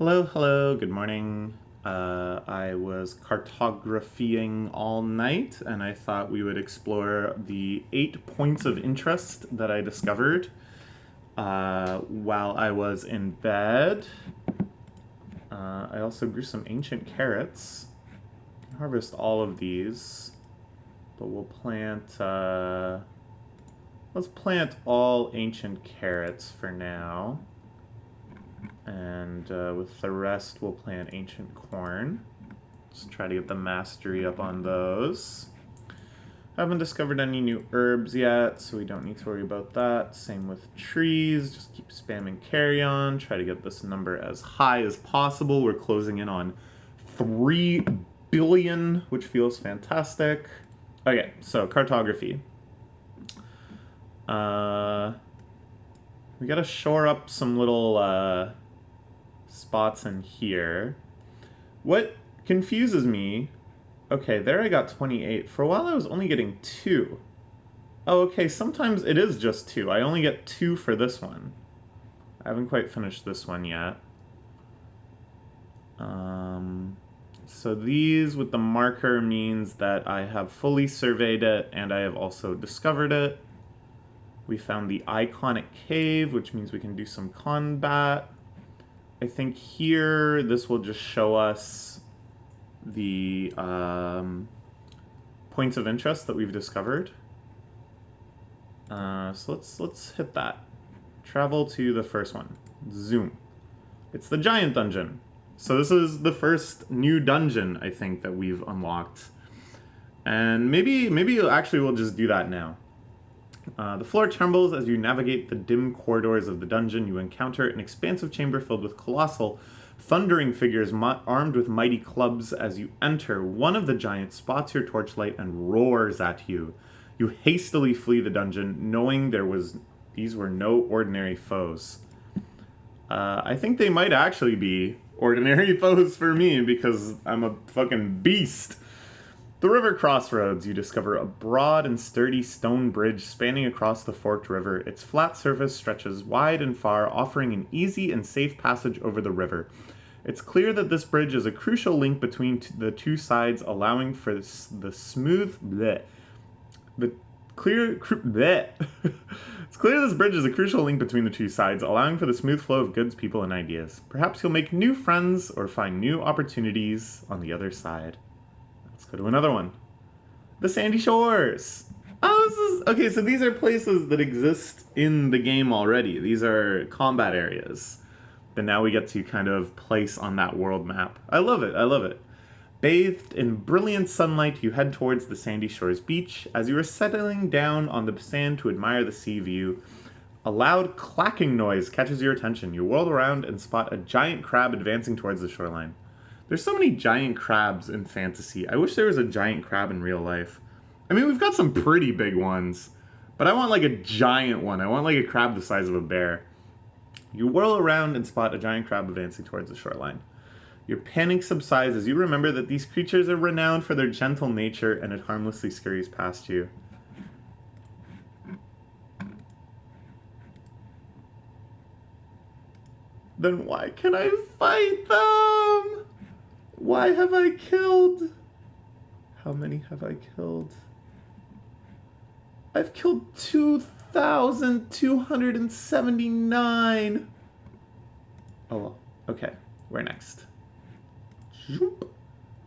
Hello, hello, good morning. I was cartographying all night and I thought we would explore the 8 points of interest that I discovered while I was in bed. I also grew some ancient carrots. Harvest all of these, but we'll plant, let's plant all ancient carrots for now. And with the rest, we'll plant ancient corn. Let's try to get the mastery up on those. Haven't discovered any new herbs yet, so we don't need to worry about that. Same with trees, just keep spamming carry on. Try to get this number as high as possible. We're closing in on 3 billion, which feels fantastic. Okay, so cartography. We gotta shore up some little spots in here. What confuses me, okay, there I got 28. For a while I was only getting 2. Oh, okay, sometimes it is just 2. I only get 2 for this one. I haven't quite finished this one yet. So these with the marker means that I have fully surveyed it and I have also discovered it. We found the iconic cave, which means we can do some combat. I think here this will just show us the points of interest that we've discovered. So let's hit that. Travel to the first one. Zoom. It's the giant dungeon. So this is the first new dungeon I think that we've unlocked, and maybe actually we'll just do that now. The floor trembles as you navigate the dim corridors of the dungeon. You encounter an expansive chamber filled with colossal, thundering figures armed with mighty clubs. As you enter, one of the giants spots your torchlight and roars at you. You hastily flee the dungeon, knowing these were no ordinary foes. I think they might actually be ordinary foes for me because I'm a fucking beast. The river crossroads, you discover a broad and sturdy stone bridge spanning across the forked river. Its flat surface stretches wide and far, offering an easy and safe passage over the river. It's clear that this bridge is a crucial link between the two sides, allowing for the smooth... bleh. It's clear this bridge is a crucial link between the two sides, allowing for the smooth flow of goods, people, and ideas. Perhaps you'll make new friends or find new opportunities on the other side. Let's go to another one. The Sandy Shores. Oh, this is... okay, so these are places that exist in the game already. These are combat areas that now we get to kind of place on that world map. I love it, I love it. Bathed in brilliant sunlight, you head towards the Sandy Shores beach. As you are settling down on the sand to admire the sea view, a loud clacking noise catches your attention. You whirl around and spot a giant crab advancing towards the shoreline. There's so many giant crabs in fantasy. I wish there was a giant crab in real life. I mean, we've got some pretty big ones, but I want like a giant one. I want like a crab the size of a bear. You whirl around and spot a giant crab advancing towards the shoreline. Your panic subsides as you remember that these creatures are renowned for their gentle nature, and it harmlessly scurries past you. Then why can't I fight them? Why have I killed? How many have I killed? I've killed 2,279. Oh well. Okay, where next?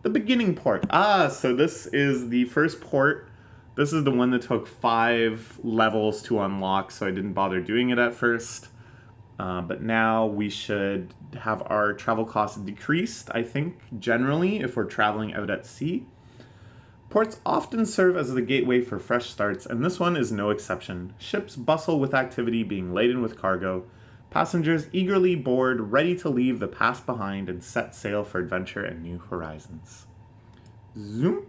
The beginning port. So this is the first port. This is the one that took 5 levels to unlock, so I didn't bother doing it at first. But now we should have our travel costs decreased, I think, generally, if we're traveling out at sea. Ports often serve as the gateway for fresh starts, and this one is no exception. Ships bustle with activity, being laden with cargo. Passengers eagerly board, ready to leave the past behind and set sail for adventure and new horizons. Zoom.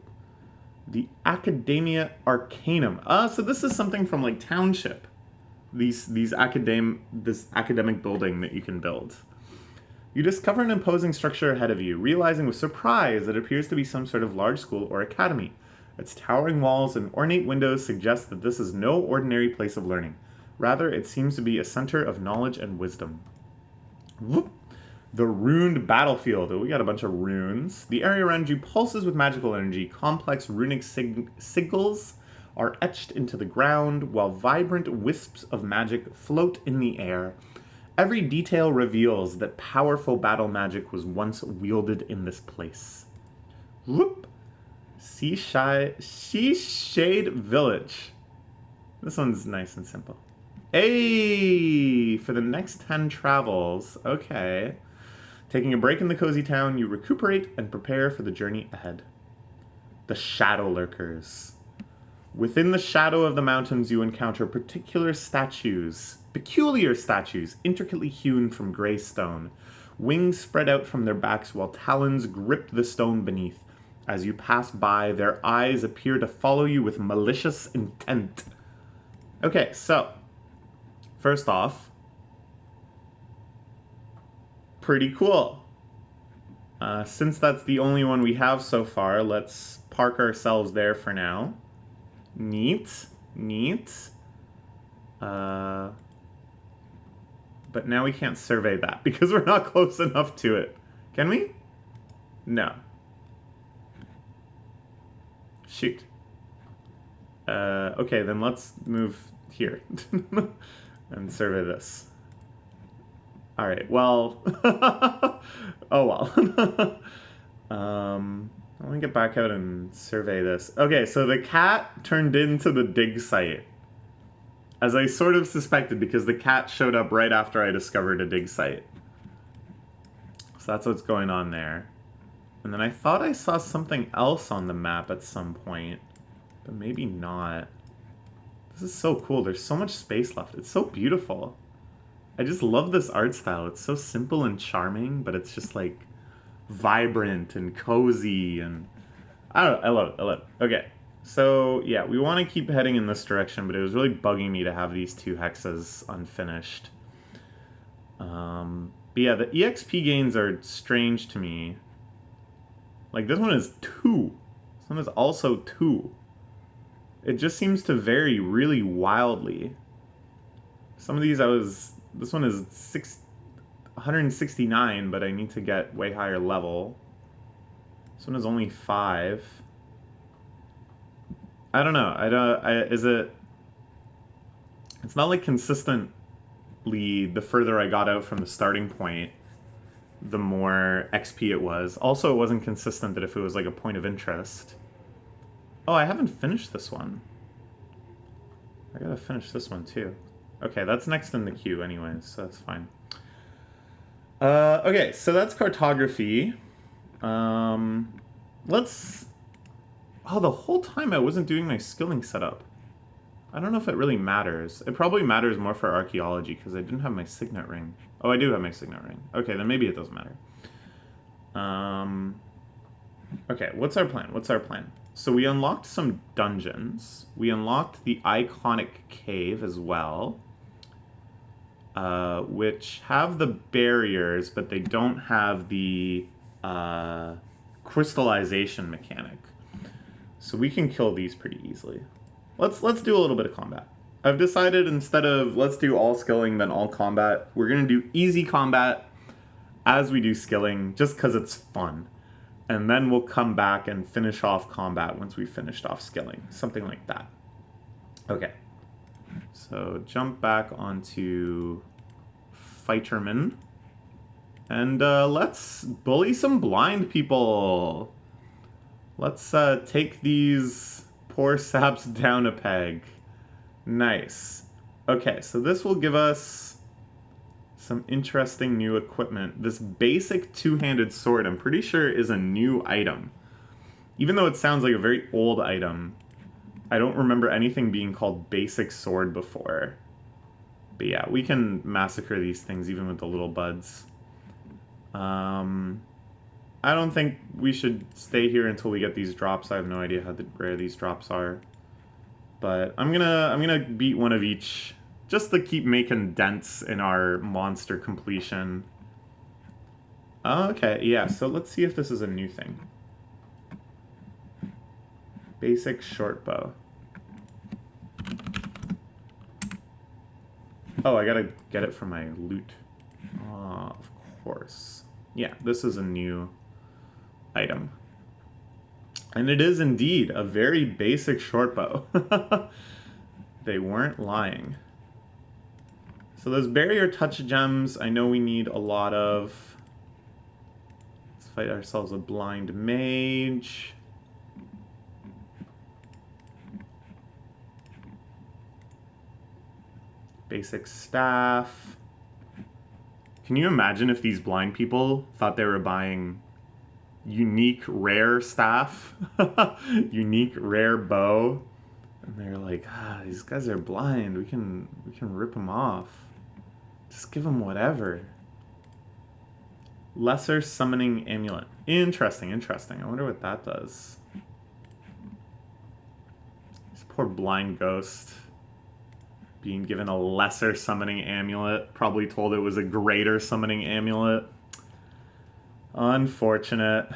The Academia Arcanum. So this is something from like Township. This academic building that you can build. You discover an imposing structure ahead of you, realizing with surprise it appears to be some sort of large school or academy. Its towering walls and ornate windows suggest that this is no ordinary place of learning. Rather, it seems to be a center of knowledge and wisdom. Whoop. The runed battlefield. Oh, we got a bunch of runes. The area around you pulses with magical energy. Complex runic sigils are etched into the ground, while vibrant wisps of magic float in the air. Every detail reveals that powerful battle magic was once wielded in this place. Whoop! Seashade Village. This one's nice and simple. Hey! For the next 10 travels. Okay. Taking a break in the cozy town, you recuperate and prepare for the journey ahead. The Shadow Lurkers. Within the shadow of the mountains, you encounter peculiar statues, intricately hewn from gray stone. Wings spread out from their backs while talons grip the stone beneath. As you pass by, their eyes appear to follow you with malicious intent. Okay, so, first off, pretty cool. Since that's the only one we have so far, let's park ourselves there for now. Neat. But now we can't survey that because we're not close enough to it. Can we? No. Shoot. Okay, then let's move here and survey this. Alright, well... oh well. I want to get back out and survey this. Okay, so the cat turned into the dig site. As I sort of suspected, because the cat showed up right after I discovered a dig site. So that's what's going on there. And then I thought I saw something else on the map at some point. But maybe not. This is so cool. There's so much space left. It's so beautiful. I just love this art style. It's so simple and charming, but it's just like vibrant and cozy and I don't know, I love it. Okay, so yeah, we want to keep heading in this direction, but it was really bugging me to have these 2 hexes unfinished. But yeah, the EXP gains are strange to me. Like this one is 2. This one is also 2. It just seems to vary really wildly. Some of these this one is 169, but I need to get way higher level. This one is only 5. I don't know. It's not like consistently the further I got out from the starting point, the more XP it was. Also, it wasn't consistent that if it was like a point of interest. Oh, I haven't finished this one. I gotta finish this one too. Okay, that's next in the queue anyways, so that's fine. Okay, so that's cartography. Let's... Oh, the whole time I wasn't doing my skilling setup. I don't know if it really matters. It probably matters more for archaeology, because I didn't have my signet ring. Oh, I do have my signet ring. Okay, then maybe it doesn't matter. Okay, what's our plan? So we unlocked some dungeons. We unlocked the iconic cave as well. Which have the barriers, but they don't have the crystallization mechanic. So we can kill these pretty easily. Let's do a little bit of combat. I've decided instead of let's do all skilling then all combat, we're gonna do easy combat as we do skilling, just because it's fun. And then we'll come back and finish off combat once we've finished off skilling. Something like that. Okay. So jump back onto Fighterman. And let's bully some blind people. Let's take these poor saps down a peg. Nice. Okay, so this will give us some interesting new equipment. This basic two-handed sword, I'm pretty sure, is a new item. Even though it sounds like a very old item, I don't remember anything being called basic sword before. But yeah, we can massacre these things even with the little buds. I don't think we should stay here until we get these drops. I have no idea how rare these drops are. But I'm gonna beat one of each just to keep making dents in our monster completion. Okay, yeah, so let's see if this is a new thing. Basic short bow. Oh, I gotta get it from my loot. Oh, of course. Yeah, this is a new item. And it is indeed a very basic short bow. They weren't lying. So those barrier touch gems, I know we need a lot of. Let's fight ourselves a blind mage. Basic staff. Can you imagine if these blind people thought they were buying unique rare staff? Unique rare bow? And they're like, these guys are blind. We can rip them off. Just give them whatever. Lesser summoning amulet. Interesting, interesting. I wonder what that does. This poor blind ghost being given a lesser summoning amulet. Probably told it was a greater summoning amulet. Unfortunate.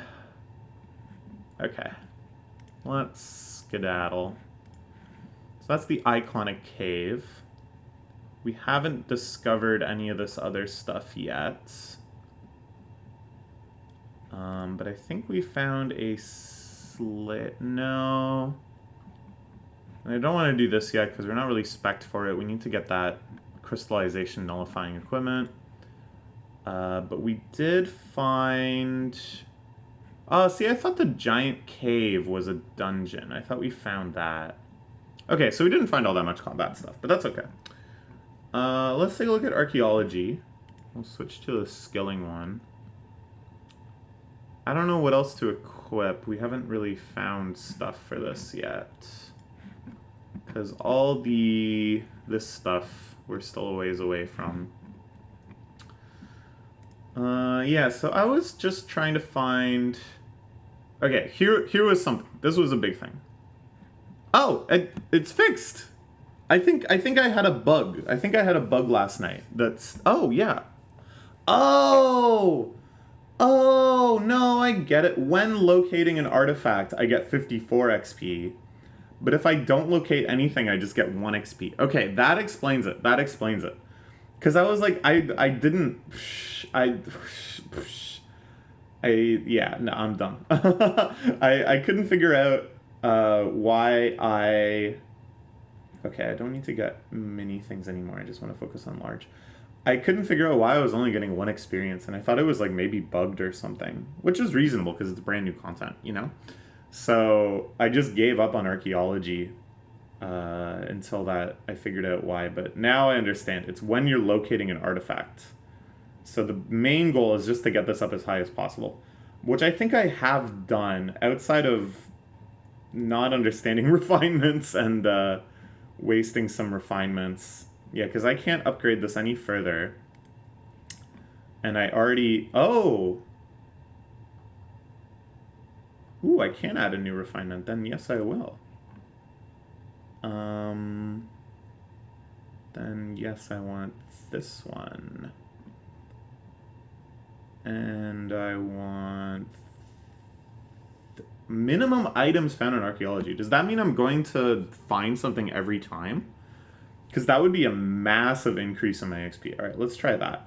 Okay. Let's skedaddle. So that's the iconic cave. We haven't discovered any of this other stuff yet. But I think we found a slit. No. And I don't want to do this yet because we're not really spec'd for it. We need to get that crystallization nullifying equipment. But we did find... see, I thought the giant cave was a dungeon. I thought we found that. Okay, so we didn't find all that much combat stuff, but that's okay. Let's take a look at archaeology. We'll switch to the skilling one. I don't know what else to equip. We haven't really found stuff for this yet. Because all this stuff we're still a ways away from. Yeah, so I was just trying to find... Okay, here was something. This was a big thing. Oh, it's fixed! I think I had a bug. I think I had a bug last night. That's... Oh, yeah. Oh! Oh, no, I get it. When locating an artifact, I get 54 XP. But if I don't locate anything, I just get 1 XP. Okay, that explains it. That explains it. Because I was like, I didn't... Yeah, no, I'm done. I couldn't figure out why I... Okay, I don't need to get mini things anymore. I just want to focus on large. I couldn't figure out why I was only getting 1 experience, and I thought it was like maybe bugged or something, which is reasonable because it's brand new content, you know? So I just gave up on archaeology until that I figured out why, but now I understand. It's when you're locating an artifact. So the main goal is just to get this up as high as possible, which I think I have done outside of not understanding refinements and wasting some refinements. Yeah, because I can't upgrade this any further. And I already... Oh! Ooh, I can add a new refinement. Then yes, I will. Then yes, I want this one. And I want... minimum items found in archaeology. Does that mean I'm going to find something every time? Because that would be a massive increase in my XP. All right, let's try that.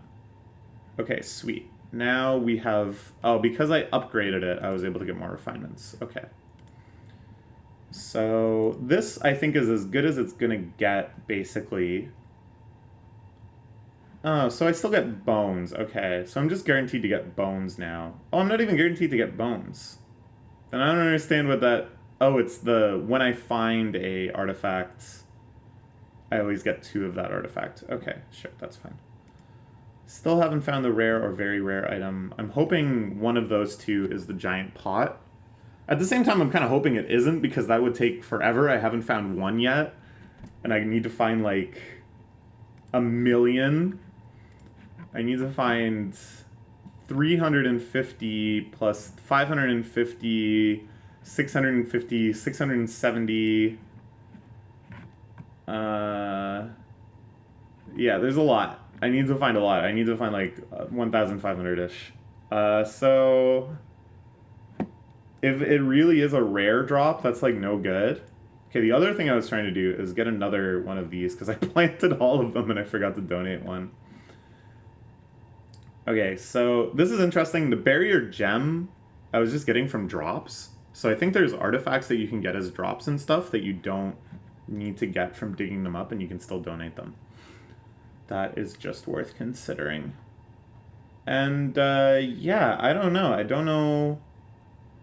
Okay, sweet. Now we have... Oh, because I upgraded it, I was able to get more refinements. Okay. So this, I think, is as good as it's going to get, basically. Oh, so I still get bones. Okay, so I'm just guaranteed to get bones now. Oh, I'm not even guaranteed to get bones. Then I don't understand what that... Oh, it's the... When I find a artifact... I always get 2 of that artifact. Okay, sure, that's fine. Still haven't found the rare or very rare item. I'm hoping one of those 2 is the giant pot. At the same time, I'm kind of hoping it isn't, because that would take forever. I haven't found one yet. And I need to find, like, 1,000,000. I need to find 350 plus 550, 650, 670... yeah, there's a lot. I need to find a lot. I need to find like 1,500-ish. So if it really is a rare drop, that's like no good. Okay, the other thing I was trying to do is get another one of these because I planted all of them and I forgot to donate one. Okay, so this is interesting. The barrier gem I was just getting from drops. So I think there's artifacts that you can get as drops and stuff that you don't need to get from digging them up, and you can still donate them. That is just worth considering. And yeah, I don't know. I don't know.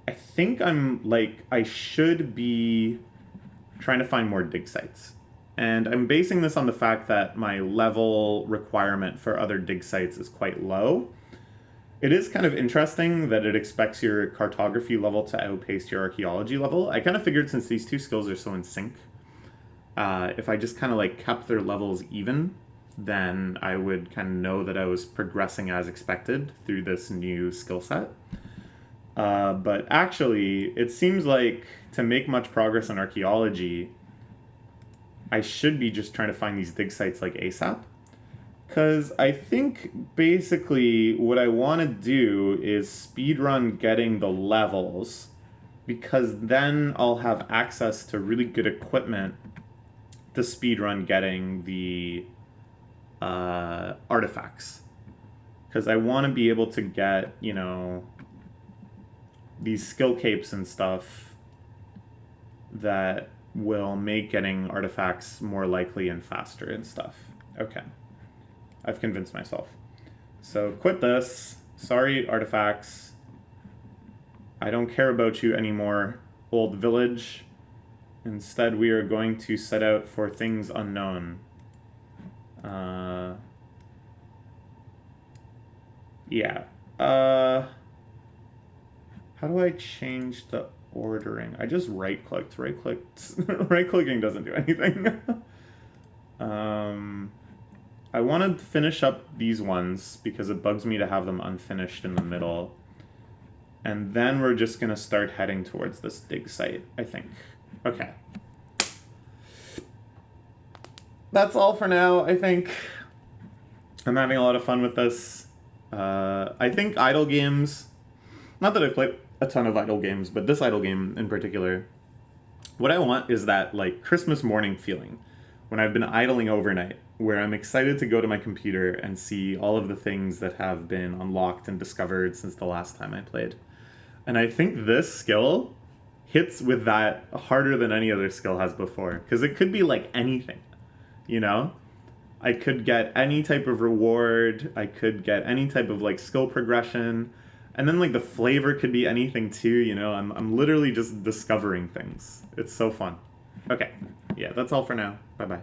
I think I'm like, I should be trying to find more dig sites. And I'm basing this on the fact that my level requirement for other dig sites is quite low. It is kind of interesting that it expects your cartography level to outpace your archaeology level. I kind of figured since these two skills are so in sync, if I just kind of like kept their levels even, then I would kind of know that I was progressing as expected through this new skill set. But actually, it seems like to make much progress in archaeology, I should be just trying to find these dig sites like ASAP. Because I think basically what I want to do is speedrun getting the levels, because then I'll have access to really good equipment to speedrun getting the artifacts. Because I want to be able to get, you know, these skill capes and stuff that will make getting artifacts more likely and faster and stuff. Okay. I've convinced myself. So quit this. Sorry, artifacts. I don't care about you anymore, old village. Instead, we are going to set out for things unknown. Yeah. How do I change the ordering? I just right-clicked. Right-clicking doesn't do anything. I want to finish up these ones because it bugs me to have them unfinished in the middle. And then we're just going to start heading towards this dig site, I think. Okay. That's all for now, I think. I'm having a lot of fun with this. I think idle games, not that I've played a ton of idle games, but this idle game in particular, what I want is that like Christmas morning feeling when I've been idling overnight, where I'm excited to go to my computer and see all of the things that have been unlocked and discovered since the last time I played. And I think this skill hits with that harder than any other skill has before, because it could be like anything, you know? I could get any type of reward, I could get any type of like skill progression, and then like the flavor could be anything too, you know? I'm literally just discovering things. It's so fun. Okay, yeah, that's all for now. Bye-bye.